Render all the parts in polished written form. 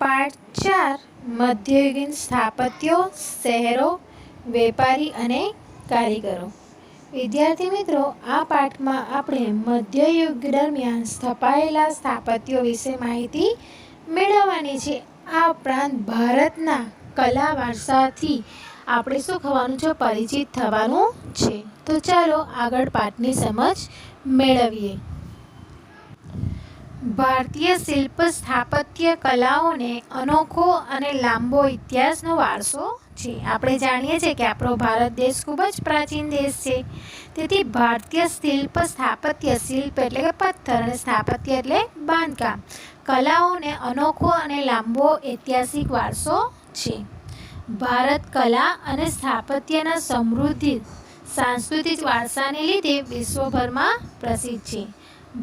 પાઠ 4 મધ્યયુગીન સ્થાપત્યો, શહેરો, વેપારી અને કારીગરો. વિદ્યાર્થી મિત્રો, આ પાઠમાં આપણે મધ્યયુગ દરમિયાન સ્થપાયેલા સ્થાપત્યો વિશે માહિતી મેળવવાની છે. આ ઉપરાંત ભારતના કલા વારસાથી આપણે શું થવાનું છે? પરિચિત થવાનું છે. તો ચાલો આગળ પાઠની સમજ મેળવીએ. ભારતીય શિલ્પ સ્થાપત્ય કલાઓને અનોખો અને લાંબો ઇતિહાસનો વારસો છે. આપણે જાણીએ છીએ કે આપણો ભારત દેશ ખૂબ જ પ્રાચીન દેશ છે. તેથી ભારતીય શિલ્પ સ્થાપત્ય, શિલ્પ એટલે કે પથ્થર અને સ્થાપત્ય એટલે બાંધકામ, કલાઓને અનોખો અને લાંબો ઐતિહાસિક વારસો છે. ભારત કલા અને સ્થાપત્યના સમૃદ્ધ સાંસ્કૃતિક વારસાને લીધે વિશ્વભરમાં પ્રસિદ્ધ છે.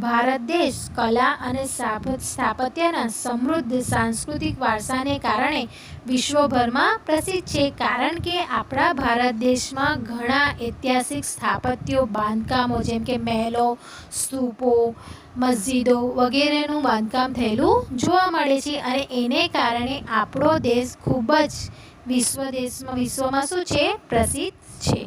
ભારત દેશ કલા અને સ્થાપત્યના સમૃદ્ધ સાંસ્કૃતિક વારસાને કારણે વિશ્વભરમાં પ્રસિદ્ધ છે. કારણ કે આપણા ભારત દેશમાં ઘણા ઐતિહાસિક સ્થાપત્યો, બાંધકામો જેમ કે મહેલો, સ્તૂપો, મસ્જિદો વગેરેનું બાંધકામ થયેલું જોવા મળે છે. અને એને કારણે આપણો દેશ ખૂબ જ વિશ્વમાં શું છે? પ્રસિદ્ધ છે.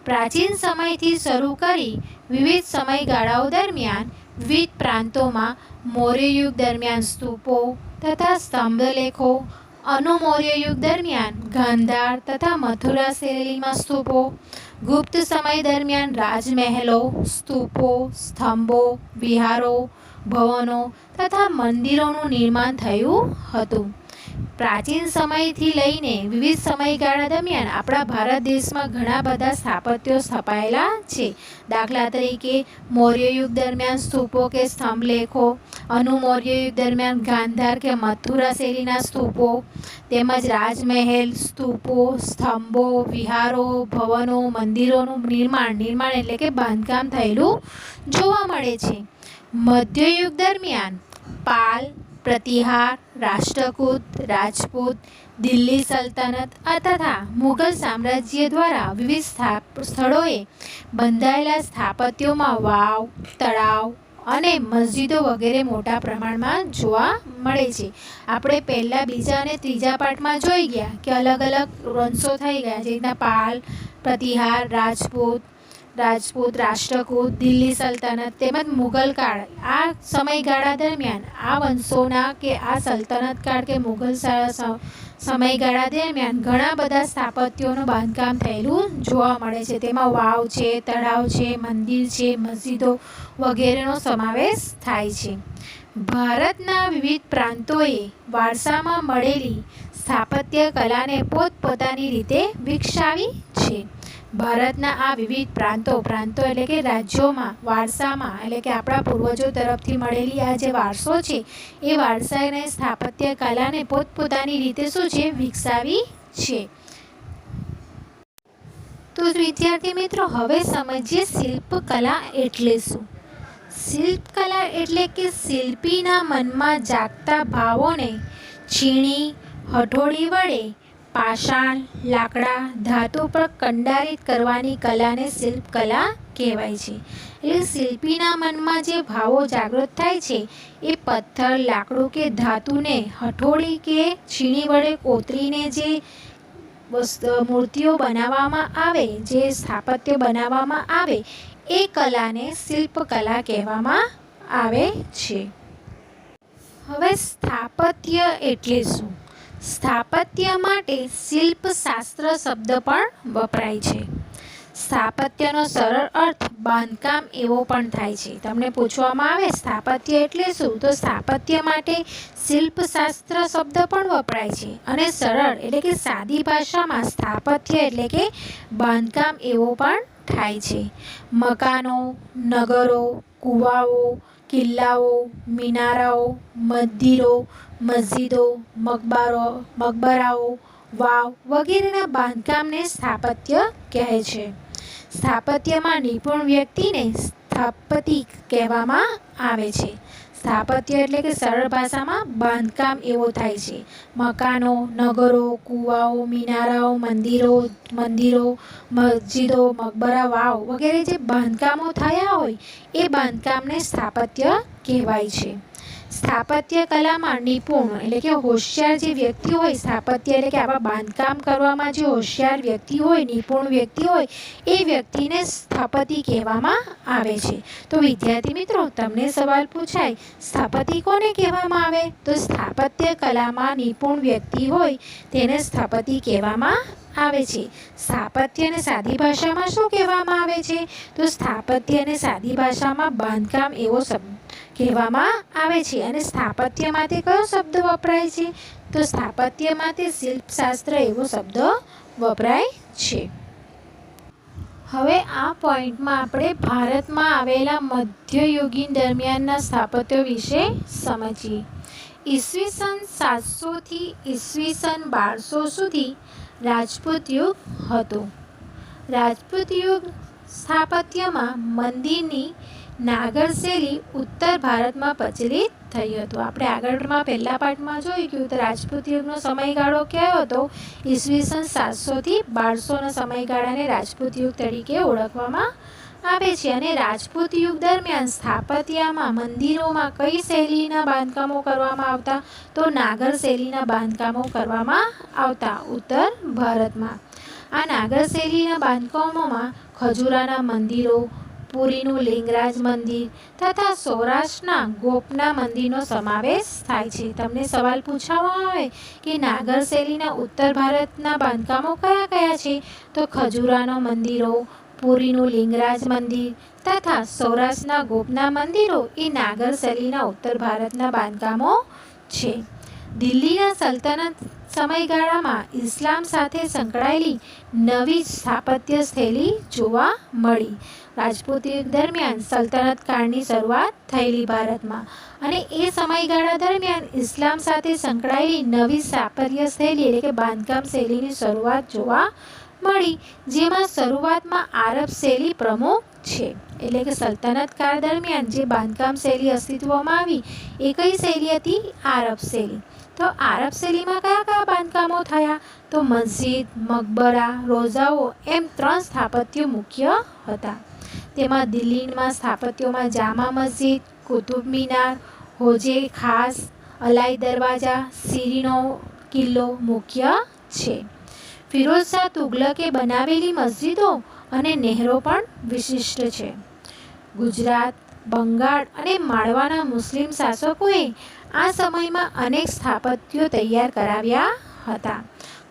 પ્રાચીન સમયથી શરૂ કરી વિવિધ સમયગાળાઓ દરમિયાન વિવિધ પ્રાંતોમાં મૌર્ય યુગ દરમિયાન સ્તૂપો તથા સ્તંભલેખો, અનુમૌર્ય યુગ દરમિયાન ગાંધાર તથા મથુરા શૈલીમાં સ્તૂપો, ગુપ્ત સમય દરમિયાન રાજમહેલો, સ્તૂપો, સ્તંભો, વિહારો, ભવનો તથા મંદિરોનું નિર્માણ થયું હતું. પ્રાચીન સમયથી લઈને વિવિધ સમયગાળા દરમિયાન આપણા ભારત દેશમાં ઘણા બધા સ્થાપત્યો સ્થપાયેલા છે. દાખલા તરીકે મૌર્ય યુગ દરમિયાન સ્તૂપો કે સ્તંભલેખો, અનુમૌર્ય યુગ દરમિયાન ગાંધાર કે મથુરા શૈલીના સ્તૂપો, તેમજ રાજમહેલ, સ્તૂપો, સ્તંભો, વિહારો, ભવનો, મંદિરોનું નિર્માણ એટલે કે બાંધકામ થયેલું જોવા મળે છે. મધ્યયુગ દરમિયાન પાલ, પ્રતિહાર, રાષ્ટ્રકૂટ, રાજપૂત, દિલ્હી સલ્તનત તથા મુઘલ સામ્રાજ્ય દ્વારા વિવિધ સ્થળોએ બંધાયેલા સ્થાપત્યોમાં વાવ, તળાવ અને મસ્જિદો વગેરે મોટા પ્રમાણમાં જોવા મળે છે. આપણે પહેલા, બીજા અને ત્રીજા પાઠમાં જોઈ ગયા કે અલગ અલગ વંશો થઈ ગયા, જે રીતના પાલ, પ્રતિહાર, રાજપૂત, રાષ્ટ્રકૂટ, દિલ્હી સલ્તનત તેમજ મુઘલ કાળ. આ સમયગાળા દરમિયાન આ વંશોના કે આ સલ્તનત કાળ કે મુઘલ સમયગાળા દરમિયાન ઘણા બધા સ્થાપત્યોનું બાંધકામ થયેલું જોવા મળે છે. તેમાં વાવ છે, તળાવ છે, મંદિર છે, મસ્જિદો વગેરેનો સમાવેશ થાય છે. ભારતના વિવિધ પ્રાંતોએ વારસામાં મળેલી સ્થાપત્ય કલાને પોતપોતાની રીતે વિકસાવી છે. ભારતના આ વિવિધ પ્રાંતો એટલે કે રાજ્યોમાં વારસામાં એટલે કે આપણા પૂર્વજો તરફથી મળેલી આ જે વારસો છે એ વારસાને સ્થાપત્ય કલાને પોતપોતાની રીતે શું છે? વિકસાવી છે. તો વિદ્યાર્થી મિત્રો, હવે સમજીએ શિલ્પકલા એટલે શું. શિલ્પકલા એટલે કે શિલ્પીના મનમાં જાગતા ભાવોને છીણી, હથોડી વડે પાષાણ, લાકડા, ધાતુ પર કંડારિત કરવાની કલાને શિલ્પકલા કહેવાય છે. એટલે શિલ્પીના મનમાં જે ભાવો જાગૃત થાય છે એ પથ્થર, લાકડું કે ધાતુને હથોડી કે છીણી વડે કોતરીને જે મૂર્તિઓ બનાવવામાં આવે, જે સ્થાપત્ય બનાવવામાં આવે, એ કલાને શિલ્પકલા કહેવામાં આવે છે. હવે સ્થાપત્ય એટલે શું? સ્થાપત્ય માટે શિલ્પશાસ્ત્ર શબ્દ પણ વપરાય છે. સ્થાપત્યનો સરળ અર્થ બાંધકામ એવો પણ થાય છે. તમને પૂછવામાં આવે સ્થાપત્ય એટલે શું, તો સ્થાપત્ય માટે શિલ્પશાસ્ત્ર શબ્દ પણ વપરાય છે. અને સરળ એટલે કે સાદી ભાષામાં સ્થાપત્ય એટલે કે બાંધકામ એવો પણ થાય છે. મકાનો, નગરો, કુવાઓ, કિલ્લાઓ, મિનારાઓ, મંદિરો, મસ્જિદો, મકબરાઓ, વાવ વગેરેના બાંધકામને સ્થાપત્ય કહે છે. સ્થાપત્યમાં નિપુણ વ્યક્તિને સ્થાપતિ કહેવામાં આવે છે. સ્થાપત્ય એટલે કે સરળ ભાષામાં બાંધકામ એવો થાય છે. મકાનો, નગરો, કુવાઓ, મિનારાઓ, મંદિરો, મસ્જિદો, મકબરા, વાવ વગેરે જે બાંધકામો થયા હોય એ બાંધકામને સ્થાપત્ય કહેવાય છે. સ્થાપત્ય કલામાં નિપુણ એટલે કે હોશિયાર જે વ્યક્તિ હોય, સ્થાપત્ય એટલે કે આવા બાંધકામ કરવામાં જે હોશિયાર વ્યક્તિ હોય, નિપુણ વ્યક્તિ હોય, એ વ્યક્તિને સ્થપતિ કહેવામાં આવે છે. તો વિદ્યાર્થી મિત્રો, તમને સવાલ પૂછાય, સ્થપતિ કોને કહેવામાં આવે? તો સ્થાપત્ય કલામાં નિપુણ વ્યક્તિ હોય તેને સ્થપતિ કહેવામાં આવે છે. સ્થાપત્યને સાદી ભાષામાં શું કહેવામાં આવે છે? તો સ્થાપત્યને સાદી ભાષામાં બાંધકામ એવો શબ્દ કહેવામાં આવે છે. અને સ્થાપત્ય માટે કયો શબ્દ વપરાય છે? તો સ્થાપત્ય માટે શિલ્પશાસ્ત્ર એવો શબ્દ વપરાય છે. હવે આ પોઈન્ટમાં આપણે ભારતમાં આવેલા મધ્યયુગીન દરમિયાનના સ્થાપત્યો વિશે સમજીએ. ઈસવીસન 700 થી ઈસવીસન 1200 સુધી રાજપૂત યુગ હતો. રાજપૂત યુગ સ્થાપત્યમાં મંદિરની નાગર શૈલી ઉત્તર ભારતમાં પ્રચલિત થઈ હતું. આપણે આગળમાં પહેલા પાઠમાં જોઈ ગયું તો રાજપૂત યુગનો સમયગાળો કયો હતો? ઈસવીસન 700 થી 1200ના સમયગાળાને રાજપૂત યુગ તરીકે ઓળખવામાં આવે છે. અને રાજપૂત યુગ દરમિયાન સ્થાપત્યમાં મંદિરોમાં કઈ શૈલીના બાંધકામો કરવામાં આવતા? તો નાગર શૈલીના બાંધકામો કરવામાં આવતા ઉત્તર ભારતમાં. આ નાગર શૈલીના બાંધકામોમાં ખજૂરાના મંદિરો, પુરીનું લિંગરાજ મંદિર તથા સૌરાષ્ટ્રના ગોપના મંદિરનો સમાવેશ થાય છે. તમને સવાલ પૂછવામાં આવે કે નાગર શૈલીના ઉત્તર ભારતના બાંધકામો કયા કયા છે? તો ખજૂરાનો મંદિરો, પુરીનું લિંગરાજ મંદિર તથા સૌરાષ્ટ્રના ગોપના મંદિરો એ નાગર શૈલીના ઉત્તર ભારતના બાંધકામો છે. દિલ્હીના સલ્તનત સમયગાળામાં ઇસ્લામ સાથે સંકળાયેલી નવી સ્થાપત્ય શૈલી જોવા મળી. રાજપૂત યુગ દરમિયાન સલ્તનત કાળની શરૂઆત થયેલી ભારતમાં, અને એ સમયગાળા દરમિયાન ઇસ્લામ સાથે સંકળાયેલી નવી સ્થાપત્ય શૈલી એટલે કે બાંધકામ શૈલીની શરૂઆત જોવા મળી, જેમાં શરૂઆતમાં આરબ શૈલી પ્રમુખ છે. એટલે કે સલ્તનત કાળ દરમિયાન જે બાંધકામ શૈલી અસ્તિત્વમાં આવી એ કઈ શૈલી હતી? આરબ શૈલી. તો આરબ શૈલીમાં કયા કયા બાંધકામો થયા? તો મસ્જિદ, મકબરા, રોજાઓ એમ 3 સ્થાપત્યો મુખ્ય હતા. તેમાં દિલ્હીમાં સ્થાપત્યોમાં જામા મસ્જિદ, કુતુબ મિનાર, હોજે ખાસ, અલાઈ દરવાજા, શીરીનો કિલ્લો મુખ્ય છે. ફિરોઝ શાહ તુગલકે બનાવેલી મસ્જિદો અને નહેરો પણ વિશિષ્ટ છે. ગુજરાત, બંગાળ અને માળવાના મુસ્લિમ શાસકોએ આ સમયમાં અનેક સ્થાપત્યો તૈયાર કરાવ્યા હતા.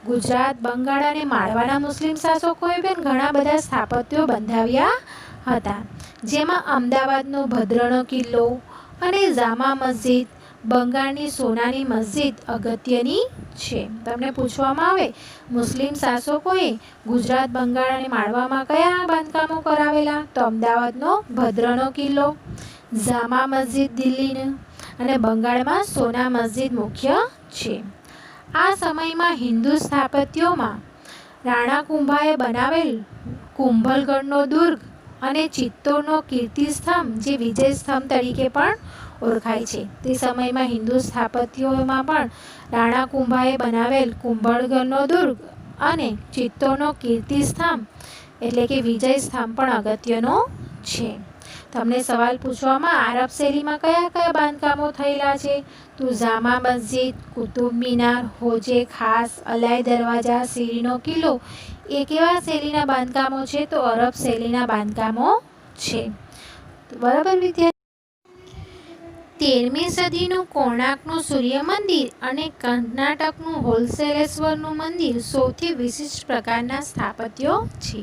ગુજરાત, બંગાળ અને માળવાના મુસ્લિમ શાસકોએ પણ ઘણા બધા સ્થાપત્યો બંધાવ્યા હતા, જેમાં અમદાવાદનો ભદ્રનો કિલ્લો અને જામા મસ્જિદ, બંગાળની સોનાની મસ્જિદ અગત્યની છે. તમને પૂછવામાં આવે મુસ્લિમ શાસકોએ ગુજરાત, બંગાળ અને માળવામાં કયા બાંધકામો કરાવેલા? તો અમદાવાદનો ભદ્રનો કિલ્લો, જામા મસ્જિદ દિલ્હીનો અને બંગાળમાં સોના મસ્જિદ મુખ્ય છે. આ સમયમાં હિન્દુ સ્થાપત્યોમાં રાણા કુંભાએ બનાવેલ કુંભલગઢનો દુર્ગ અને ચિત્તોરનો કીર્તિસ્તંભ જે વિજય સ્તંભ તરીકે પણ ઓળખાય છે. તે સમયમાં હિન્દુ સ્થાપત્યોમાં પણ રાણા કુંભાએ બનાવેલ કુંભલગઢનો દુર્ગ અને ચિત્તોરનો કીર્તિસ્તંભ એટલે કે વિજય સ્તંભ પણ અગત્યનો છે. તમને સવાલ પૂછવામાં આરબ શૈલીમાં કયા કયા બાંધકામો થયેલા છે? તો જામા મસ્જિદ, કુતુબ મિનાર, હોજે ખાસ, અલાઈ દરવાજા, શીરીનો કિલ્લો એ કેવા શૈલીના બાંધકામો છે? તો અરબ શૈલીના બાંધકામો છે. બરાબર વિદ્યાર્થી. 13મી સદીનું કોણાર્કનું સૂર્ય મંદિર અને કર્ણાટકનું હોલસેલેશ્વરનું મંદિર સૌથી વિશિષ્ટ પ્રકારના સ્થાપત્યો છે.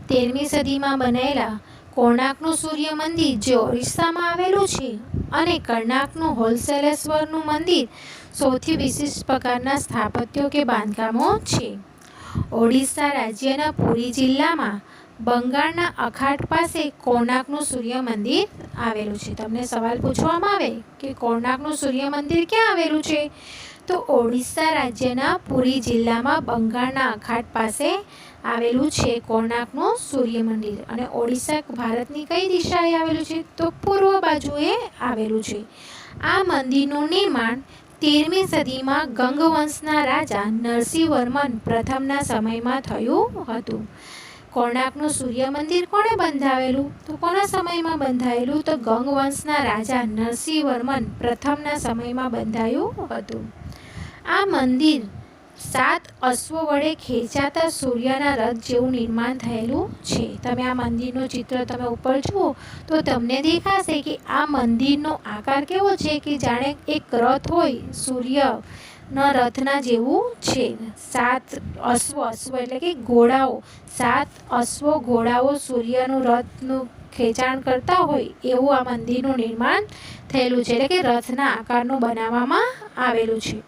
13મી સદીમાં બનેલા કોણાર્કનું સૂર્ય મંદિર જે ઓરિસ્સામાં આવેલું છે અને કર્ણાટકનું હોલસેલેશ્વરનું મંદિર સૌથી વિશિષ્ટ પ્રકારના સ્થાપત્યો કે બાંધકામો છે. ઓડિશા રાજ્યના પુરી જિલ્લામાં બંગાળના અખાત પાસે કોણાર્કનું સૂર્ય મંદિર આવેલું છે. તમને સવાલ પૂછવામાં આવે કે કોણાર્કનું સૂર્ય મંદિર ક્યાં આવેલું છે? તો ઓડિશા રાજ્યના પુરી જિલ્લામાં બંગાળના અખાત પાસે આવેલું છે કોણાર્કનું સૂર્ય મંદિર. અને ઓડિશા ભારતની કઈ દિશાએ આવેલું છે? તો પૂર્વ બાજુએ આવેલું છે. આ મંદિરનું નિર્માણ 13મી સદીમાં ગંગવંશના રાજા નરસિંહવર્મન પ્રથમના સમયમાં થયું હતું. કોણાર્કનું સૂર્ય મંદિર કોણે બંધાવેલું? તો કોના સમયમાં બંધાયેલું? તો ગંગવંશના રાજા નરસિંહવર્મન પ્રથમના સમયમાં બંધાયું હતું. આ મંદિર 7 અશ્વો વડે ખેંચાતા સૂર્યના રથ જેવું નિર્માણ થયેલું છે. તમે આ મંદિરનું ચિત્ર તમે ઉપર જુઓ તો તમને દેખાશે કે આ મંદિરનો આકાર કેવો છે કે જાણે એક રથ હોય, સૂર્યના રથના જેવું છે. 7 અશ્વો એટલે કે ઘોડાઓ, 7 અશ્વો ઘોડાઓ સૂર્યનું રથનું ખેંચાણ કરતા હોય એવું આ મંદિરનું નિર્માણ થયેલું છે, એટલે કે રથના આકારનું બનાવવામાં આવેલું છે.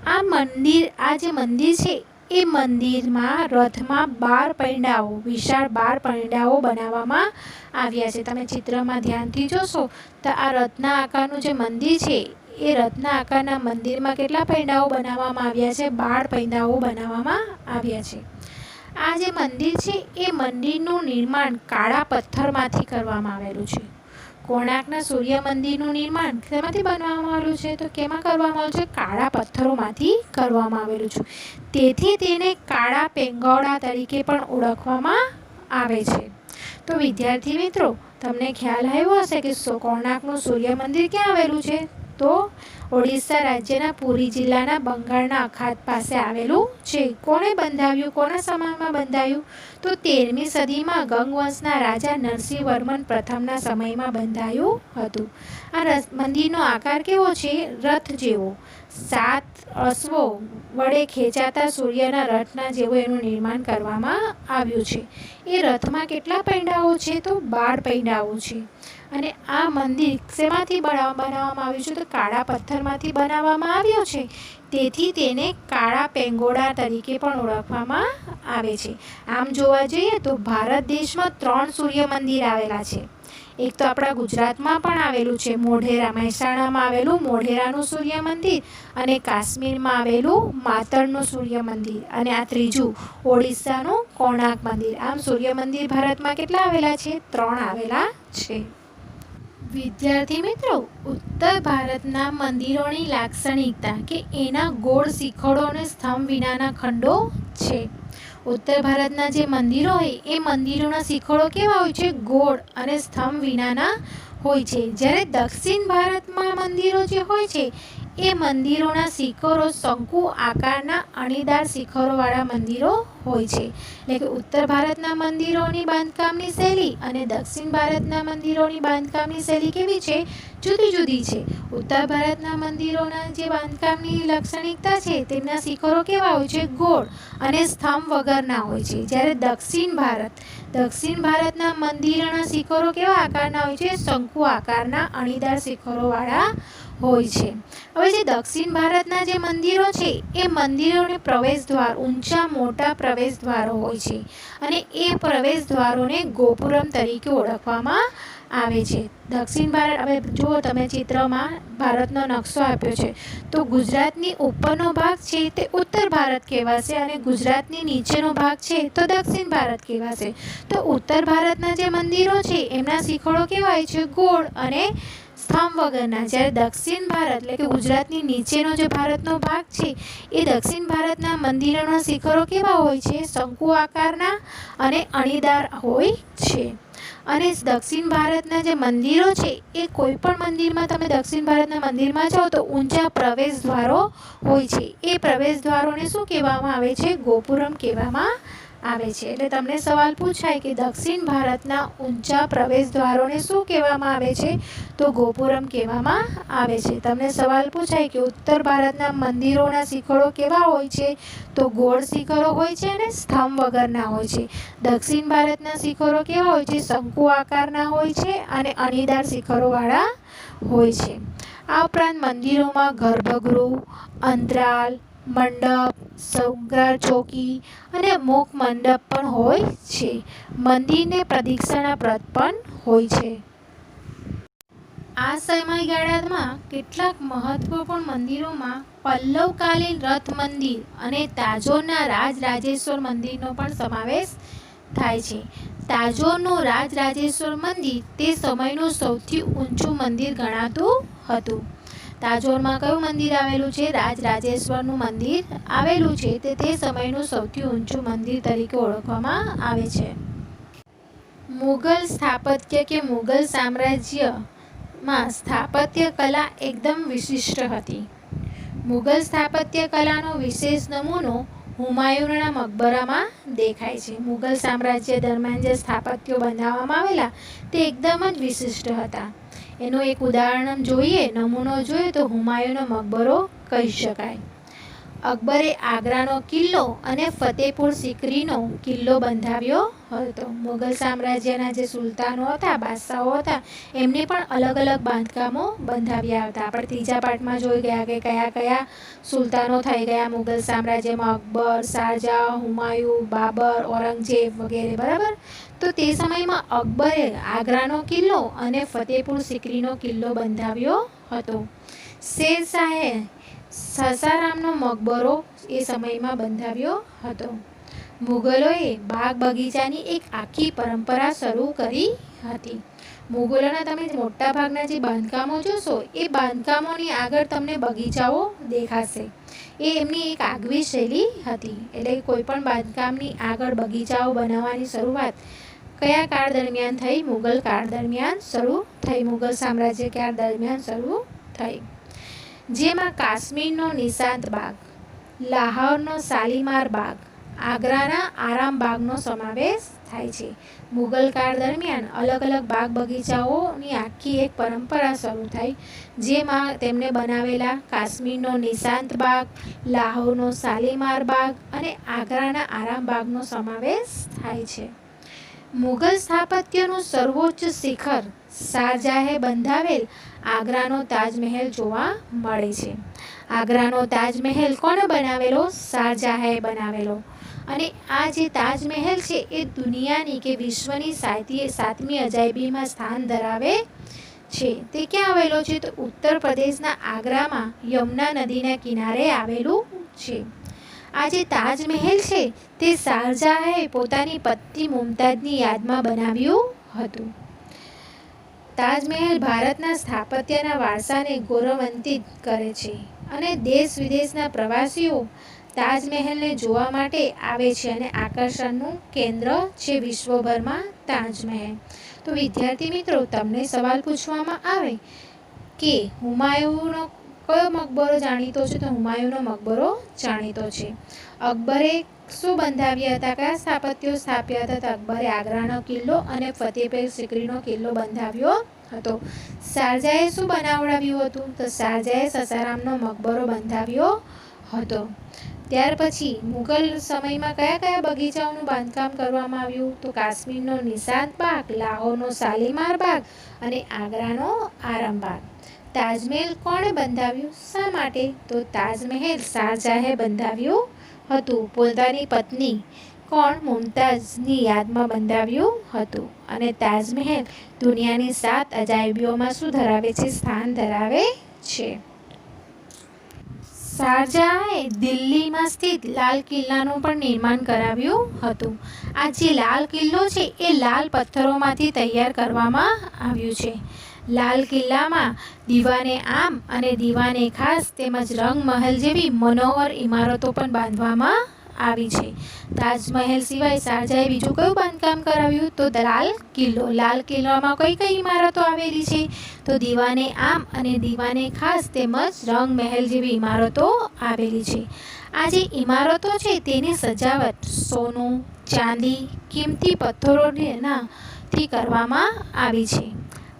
આ જે મંદિર છે એ મંદિરમાં રથમાં 12 પૈડાઓ, વિશાળ 12 પૈડાઓ બનાવવામાં આવ્યા છે. તમે ચિત્રમાં ધ્યાનથી જોશો તો આ રથના આકારનું જે મંદિર છે એ રથના આકારના મંદિરમાં કેટલા પૈડાઓ બનાવવામાં આવ્યા છે? 12 પૈડાઓ બનાવવામાં આવ્યા છે. આ જે મંદિર છે એ મંદિરનું નિર્માણ કાળા પથ્થરમાંથી કરવામાં આવેલું છે. કોણાર્કના સૂર્ય મંદિરનું નિર્માણ શેમાંથી બનાવવામાં આવેલું છે? તો કેમાં કરવામાં આવ્યું છે? કાળા પથ્થરોમાંથી કરવામાં આવેલું છે. તેથી તેને કાળા પેંગોડા તરીકે પણ ઓળખવામાં આવે છે. તો વિદ્યાર્થી મિત્રો, તમને ખ્યાલ આવ્યો હશે કે કોણાર્કનું સૂર્ય મંદિર ક્યાં આવેલું છે? તો ઓડિશા રાજ્યના પુરી જિલ્લાના બંગાળના અખાત પાસે આવેલું છે. કોણે બંધાવ્યું? કોના સમયમાં બંધાયું? તો 13મી સદીમાં ગંગવંશના રાજા નરસિંહવર્મન પ્રથમના સમયમાં બંધાયું હતું. આ મંદિરનો આકાર કેવો છે? રથ જેવો. 7 અશ્વો વડે ખેંચાતા સૂર્યના રથના જેવું એનું નિર્માણ કરવામાં આવ્યું છે. એ રથમાં કેટલા પૈડાઓ છે? તો 12 પૈડાઓ છે. અને આ મંદિર શેમાંથી બનાવવામાં આવ્યું છે? તો કાળા પથ્થરમાંથી બનાવવામાં આવ્યો છે. તેથી તેને કાળા પેંગોડા તરીકે પણ ઓળખવામાં આવે છે. આમ જોવા જઈએ તો ભારત દેશમાં 3 સૂર્ય મંદિર આવેલા છે. એક તો આપણા ગુજરાતમાં પણ આવેલું છે, મોઢેરા, મહેસાણામાં આવેલું મોઢેરાનું સૂર્ય મંદિર, અને કાશ્મીરમાં આવેલું માતરનું સૂર્ય મંદિર, અને આ ત્રીજું ઓડિશાનું કોણાર્ક મંદિર. આમ સૂર્ય મંદિર ભારતમાં કેટલા આવેલા છે? 3 આવેલા છે. વિદ્યાર્થી મિત્રો, ઉત્તર ભારતના મંદિરોની લાક્ષણિકતા કે એના ગોળ શિખરો અને સ્તંભ વિનાના ખંડો છે. ઉત્તર ભારતના જે મંદિરો હોય એ મંદિરોના શિખરો કેવા હોય છે? ગોળ અને સ્તંભ વિનાના હોય છે. જ્યારે દક્ષિણ ભારતમાં મંદિરો જે હોય છે એ મંદિરોના શિખરો શંકુ આકારના અણીદાર શિખરોવાળા મંદિરો હોય છે. એટલે કે ઉત્તર ભારતના મંદિરોની બાંધકામની શૈલી અને દક્ષિણ ભારતના મંદિરોની બાંધકામની શૈલી કેવી છે? જુદી જુદી છે. ઉત્તર ભારતના મંદિરોના જે બાંધકામની લાક્ષણિકતા છે તેમના શિખરો કેવા હોય છે? ગોળ અને સ્તંભ વગરના હોય છે. જ્યારે દક્ષિણ ભારતના મંદિરોના શિખરો કેવા આકારના હોય છે? શંકુ આકારના અણીદાર શિખરોવાળા હોય છે. હવે જે દક્ષિણ ભારતના જે મંદિરો છે એ મંદિરોને પ્રવેશદ્વાર, ઊંચા મોટા પ્રવેશદ્વારો હોય છે, અને એ પ્રવેશદ્વારોને ગોપુરમ તરીકે ઓળખવામાં આવે છે. દક્ષિણ ભારત, હવે જુઓ તમે ચિત્રમાં ભારતનો નકશો આપ્યો છે તો ગુજરાતની ઉપરનો ભાગ છે તે ઉત્તર ભારત કહેવાશે, અને ગુજરાતની નીચેનો ભાગ છે તો દક્ષિણ ભારત કહેવાશે. તો ઉત્તર ભારતના જે મંદિરો છે એમના શિખરો કેવા હોય છે? ગોળ અને સ્તંભ વગરના. જ્યારે દક્ષિણ ભારત એટલે કે ગુજરાતની નીચેનો જે ભારતનો ભાગ છે એ દક્ષિણ ભારતના મંદિરોના શિખરો કેવા હોય છે? શંકુ આકારના અને અણીદાર હોય છે. અને દક્ષિણ ભારતના જે મંદિરો છે એ કોઈ પણ મંદિરમાં તમે દક્ષિણ ભારતના મંદિરમાં જાઓ તો ઊંચા પ્રવેશદ્વારો હોય છે. એ પ્રવેશદ્વારોને શું કહેવામાં આવે છે? ગોપુરમ કહેવામાં આવે છે. એટલે તમને સવાલ પૂછાય કે દક્ષિણ ભારતના ઊંચા પ્રવેશદ્વારોને શું કહેવામાં આવે છે? તો ગોપુરમ કહેવામાં આવે છે. તમને સવાલ પૂછાય કે ઉત્તર ભારતના મંદિરોના શિખરો કેવા હોય છે? તો ગોળ શિખરો હોય છે અને સ્તંભ વગરના હોય છે. દક્ષિણ ભારતના શિખરો કેવા હોય છે? શંકુ આકારના હોય છે અને અણીદાર શિખરોવાળા હોય છે. આ ઉપરાંત મંદિરોમાં ગર્ભગૃહ, અંતરાલ, મંડપ, શૃંગાર ચોકી અને મુખ મંડપ પણ હોય છે. મંદિરને પ્રદક્ષિણા પથ પણ હોય છે. આ સમયગાળામાં કેટલાક મહત્વપૂર્ણ મંદિરોમાં પલ્લવકાલીન રથ મંદિર અને તાજોરના રાજરાજેશ્વર મંદિરનો પણ સમાવેશ થાય છે. તાજોરનું રાજરાજેશ્વર મંદિર તે સમયનું સૌથી ઊંચું મંદિર ગણાતું હતું. તાજોરમાં કયું મંદિર આવેલું છે? રાજરાજેશ્વરનું મંદિર આવેલું છે. તે સમયનું સૌથી ઊંચું મંદિર તરીકે ઓળખવામાં આવે છે. મુગલ સ્થાપત્ય કે મુગલ સામ્રાજ્યમાં સ્થાપત્ય કલા એકદમ વિશિષ્ટ હતી. મુગલ સ્થાપત્ય કલાનો વિશેષ નમૂનો હુમાયુના મકબરામાં દેખાય છે. મુગલ સામ્રાજ્ય દરમિયાન જે સ્થાપત્યો બનાવવામાં આવેલા તે એકદમ જ વિશિષ્ટ હતા. એનું એક ઉદાહરણ જોઈએ, નમૂનો જોઈએ તો હુમાયુનો મકબરો કહી શકાય. અકબરે આગ્રાનો કિલ્લો અને ફતેપુર સિકરીનો કિલ્લો બંધાવ્યો હતો. મુગલ સામ્રાજ્યના જે સુલતાનો હતા, બાદશાહો હતા, એમને પણ અલગ અલગ બાંધકામો બંધાવ્યા હતા. આપણે ત્રીજા પાઠમાં જોઈ ગયા કે કયા કયા સુલતાનો થઈ ગયા મુગલ સામ્રાજ્યમાં: અકબર, શાહજહાં, હુમાયુ, બાબર, ઔરંગઝેબ વગેરે. બરાબર. તો તે સમયમાં અકબરે આગ્રાનો કિલ્લો અને ફતેપુર સિકરીનો કિલ્લો બંધાવ્યો હતો. શેરશાહે સાસારામનો મકબરો એ સમયમાં બંધાવ્યો હતો. મુગલોએ બાગ બગીચાની એક આખી પરંપરા શરૂ કરી હતી. મુગલોના તમે મોટા ભાગના જે બાંધકામો જોશો એ બાંધકામોની આગળ તમને બગીચાઓ દેખાશે. એ એમની એક આગવી શૈલી હતી. એટલે કોઈ પણ બાંધકામની આગળ બગીચાઓ બનાવવાની શરૂઆત કયા કાળ દરમિયાન થઈ? મુગલ કાળ દરમિયાન શરૂ થઈ. મુગલ સામ્રાજ્ય કાળ દરમિયાન શરૂ થઈ. જેમાં કાશ્મીરનો નિશાંત બાગ, લાહોરનો શાલીમાર બાગ, આગ્રાના આરામ બાગનો સમાવેશ થાય છે. મુગલ કાળ દરમિયાન અલગ અલગ બાગ બગીચાઓની આખી એક પરંપરા શરૂ થઈ, જેમાં તેમણે બનાવેલા કાશ્મીરનો નિશાંત બાગ, લાહોરનો શાલીમાર બાગ અને આગ્રાના આરામ બાગનો સમાવેશ થાય છે. મુગલ સ્થાપત્યનું સર્વોચ્ચ શિખર શાહજહાએ બંધાવેલ આગ્રાનો તાજમહેલ જોવા મળે છે. આગ્રાનો તાજમહેલ કોણે બનાવેલો? શાહજહાએ બનાવેલો. અને આ જે તાજમહેલ છે એ દુનિયાની કે વિશ્વની 7મી અજાયબીમાં સ્થાન ધરાવે છે. તે ક્યાં આવેલો છે? તો ઉત્તર પ્રદેશના આગ્રામાં યમુના નદીના કિનારે આવેલું છે. આ જે તાજમહેલ છે તે શાહજહાએ પોતાની પત્ની મુમતાઝની યાદમાં બનાવ્યું હતું. તાજમહેલ ભારતના સ્થાપત્યના વારસાને ગૌરવાન્વિત કરે છે અને દેશ વિદેશના પ્રવાસીઓ તાજમહેલને જોવા માટે આવે છે અને આકર્ષણનું કેન્દ્ર છે વિશ્વભરમાં તાજમહેલ. તો વિદ્યાર્થી મિત્રો, તમને સવાલ પૂછવામાં આવે કે હુમાયુનો કયો મકબરો જાણીતો છે? તો હુમાયુનો મકબરો જાણીતો છે. અકબરે શું બંધાવ્યા હતા? કયા સ્થાપત્યો સ્થાપ્યા હતા? તો અકબરે આગ્રાનો કિલ્લો અને ફતેપુર સિકરીનો કિલ્લો બંધાવ્યો હતો. શાહજહાએ શું બનાવડાવ્યું હતું? તો શાહજહાએ સાસારામનો મકબરો બંધાવ્યો હતો. ત્યાર પછી મુગલ સમયમાં કયા કયા બગીચાઓનું બાંધકામ કરવામાં આવ્યું? તો કાશ્મીરનો નિશાંત બાગ, લાહોરનો શાલીમાર બાગ અને આગ્રાનો આરામ બાગ. તાજમહેલ કોણે બંધાવ્યું? શા માટે? તો તાજમહેલ શાહજહાએ બંધાવ્યું હતું. પોતાની પત્ની કોણ? મુમતાઝની યાદમાં બંધાવ્યું હતું. અને તાજમહેલ દુનિયાની 7 અજાયબીઓમાં શું ધરાવે છે? સ્થાન ધરાવે છે. શાહજહાએ દિલ્હીમાં સ્થિત લાલ કિલ્લાનું પણ નિર્માણ કરાવ્યું હતું. આ જે લાલ કિલ્લો છે એ લાલ પથ્થરોમાંથી તૈયાર કરવામાં આવ્યું છે. લાલ કિલ્લામાં દીવાને આમ અને દીવાને ખાસ તેમજ રંગમહેલ જેવી મનોહર ઇમારતો પણ બાંધવામાં આવી છે. તાજમહેલ સિવાય શાહજહાએ બીજું કયું બાંધકામ કરાવ્યું? તો લાલ કિલ્લો. લાલ કિલ્લામાં કઈ કઈ ઇમારતો આવેલી છે? તો દીવાને આમ અને દીવાને ખાસ તેમજ રંગમહેલ જેવી ઇમારતો આવેલી છે. આ જે ઇમારતો છે તેની સજાવટ સોનું, ચાંદી, કિંમતી પથ્થરોથી કરવામાં આવી છે.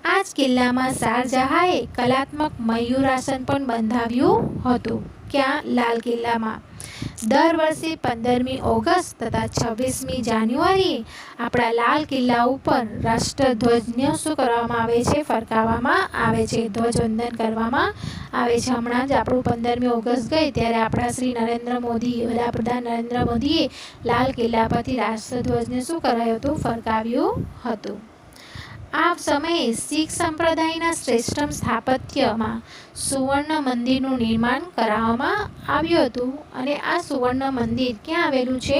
આ જ કિલ્લામાં શાહજહાએ કલાત્મક મયુરાસન પણ બંધાવ્યું હતું. ક્યાં? લાલ કિલ્લામાં. દર વર્ષે 15મી ઓગસ્ટ તથા 26મી જાન્યુઆરીએ આપણા લાલ કિલ્લા ઉપર રાષ્ટ્રધ્વજને શું કરવામાં આવે છે? ફરકાવવામાં આવે છે, ધ્વજવંદન કરવામાં આવે છે. હમણાં જ આપણું 15મી ઓગસ્ટ ગઈ ત્યારે આપણા શ્રી નરેન્દ્ર મોદી, વડાપ્રધાન નરેન્દ્ર મોદીએ લાલ કિલ્લા પરથી રાષ્ટ્રધ્વજને શું કરાયું હતું? ફરકાવ્યું હતું. આ સમયે શીખ સંપ્રદાયના શ્રેષ્ઠ સ્થાપત્યમાં સુવર્ણ મંદિરનું નિર્માણ કરાવવામાં આવ્યું હતું. અને આ સુવર્ણ મંદિર ક્યાં આવેલું છે?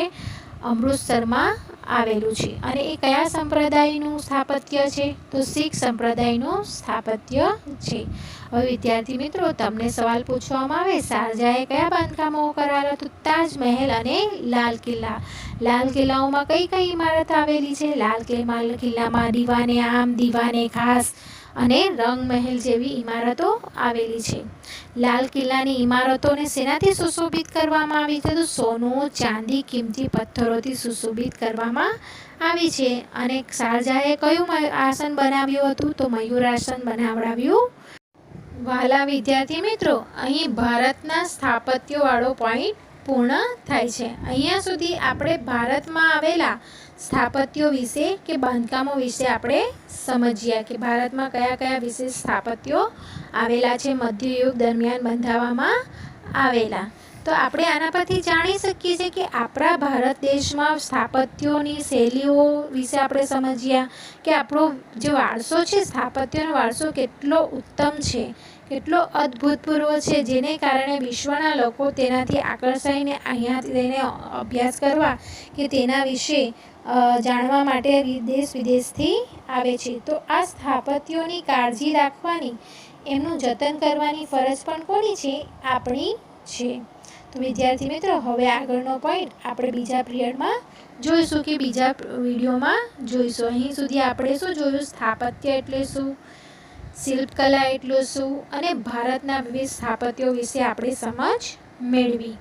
અમૃતસરમાં આવેલું છે અને એ કયા સંપ્રદાયનું સ્થાપત્ય છે? તો શીખ સંપ્રદાયનું સ્થાપત્ય છે. હવે વિદ્યાર્થી મિત્રો, તમને સવાલ પૂછવામાં આવે, શારજાએ કયા બાંધકામો કરાવ્યા? તો તાજમહેલ અને લાલ કિલ્લા. લાલ કિલ્લાઓમાં કઈ કઈ ઇમારત આવેલી છે? લાલ કિલ્લામાં દીવાને આમ, દીવાને ખાસ અને રંગમહેલ જેવી ઇમારતો આવેલી છે. લાલ કિલ્લાની ઇમારતોને શેનાથી સુશોભિત કરવામાં આવી છે? તો સોનું, ચાંદી, કિંમતી પથ્થરોથી સુશોભિત કરવામાં આવી છે. અને શારજાએ કયું આસન બનાવ્યું હતું? તો મયુર આસન બનાવડાવ્યું. વહાલા વિદ્યાર્થી મિત્રો, અહીં ભારતના સ્થાપત્યવાળો પોઈન્ટ પૂર્ણ થાય છે. અહીંયા સુધી આપણે ભારતમાં આવેલા સ્થાપત્યો વિશે કે બાંધકામો વિશે આપણે સમજ્યા કે ભારતમાં કયા કયા વિશેષ સ્થાપત્યો આવેલા છે, મધ્યયુગ દરમિયાન બંધાવવામાં આવેલા. તો આપણે આના પરથી જાણી શકીએ છીએ કે આપણા ભારત દેશમાં સ્થાપત્યોની શૈલીઓ વિશે આપણે સમજ્યા કે આપણો જે વારસો છે, સ્થાપત્યનો વારસો કેટલો ઉત્તમ છે, કેટલો અદ્ભુતપૂર્વ છે, જેને કારણે વિશ્વના લોકો તેનાથી આકર્ષાઈને અહીંયાથી લઈને અભ્યાસ કરવા કે તેના વિશે જાણવા માટે દેશ વિદેશથી આવે છે. તો આ સ્થાપત્યોની કાળજી રાખવાની, એમનું જતન કરવાની ફરજ પણ કોની છે? આપણી છે. તો વિદ્યાર્થી મિત્રો, હવે આગળનો પોઈન્ટ આપણે બીજા પિરિયડમાં જોઈશું કે બીજા વિડીયોમાં જોઈશું. અહીં સુધી આપણે શું જોયું? સ્થાપત્ય એટલે શું, શિલ્પકલા એટલે શું અને ભારતના વિવિધ સ્થાપત્યો વિશે આપણે સમજ મેળવી.